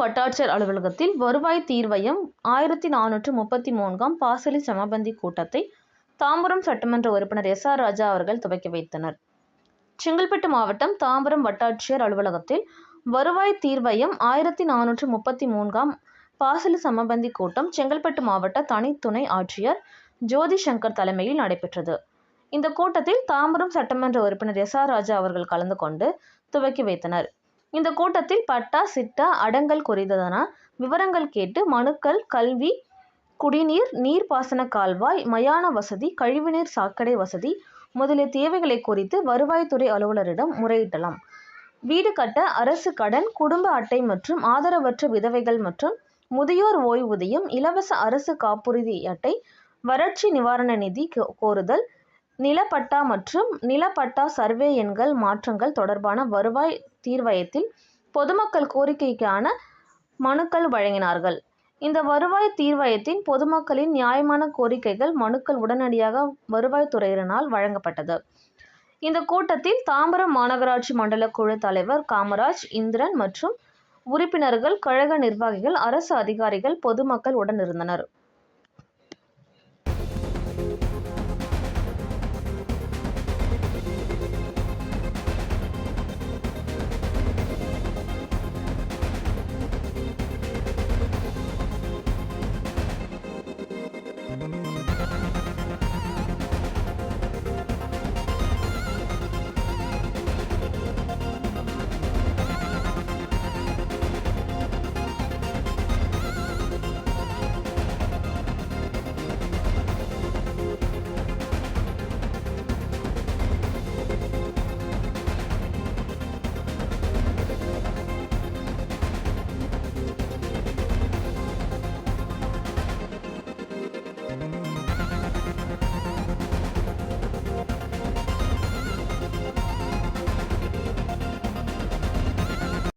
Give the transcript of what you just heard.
வட்டாட்சியர் அலுவலகத்தில் வருவாய் தீர்வையம் 1434 பாசலி சமபந்தி கூட்டத்தை தாம்பரம் சட்டமன்ற உறுப்பினர் SR ராஜா அவர்கள் துவக்கி வைத்தனர். செங்கல்பட்டு மாவட்டம் தாம்பரம் வட்டாட்சியர் அலுவலகத்தில் வருவாய் தீர்வையம் 1434 பாசலி சமபந்தி கூட்டம் செங்கல்பட்டு மாவட்ட தனி துணை ஆட்சியர் ஜோதி சங்கர் தலைமையில் நடைபெற்றது. இந்த கூட்டத்தில் தாம்பரம் சட்டமன்ற உறுப்பினர் SR ராஜா அவர்கள் கலந்து கொண்டு துவக்கி வைத்தனர். இந்த கூட்டத்தில் பட்டா, சிட்டா, அடங்கல் குறித்தான விவரங்கள் கேட்டு மனுக்கள், கல்வி, குடிநீர், நீர்ப்பாசன கால்வாய், மயான வசதி, கழிவுநீர் சாக்கடை வசதி முதலிய தேவைகளை குறித்து வருவாய்த்துறை அலுவலரிடம் முறையிடலாம். வீடு கட்ட அரசு கடன், குடும்ப அட்டை மற்றும் ஆதரவற்ற விதவைகள் மற்றும் முதியோர் ஓய்வூதியம், இலவச அரசு காப்புறுதி அட்டை, வறட்சி நிவாரண நிதி கோருதல், நிலப்பட்டா மற்றும் நிலப்பட்டா சர்வே எண்கள் மாற்றங்கள் தொடர்பான வருவாய் தீர்வையத்தில் பொதுமக்கள் கோரிக்கைக்கான மனுக்கள் வழங்கினார்கள். இந்த வருவாய் தீர்வையத்தின் பொதுமக்களின் நியாயமான கோரிக்கைகள், மனுக்கள் உடனடியாக வருவாய்த்துறையினரால் வழங்கப்பட்டது. இந்த கூட்டத்தில் தாம்பரம் மாநகராட்சி மண்டல குழு தலைவர் காமராஜ், இந்திரன் மற்றும் உறுப்பினர்கள், கழக நிர்வாகிகள், அரசு அதிகாரிகள், பொதுமக்கள் உடனிருந்தனர்.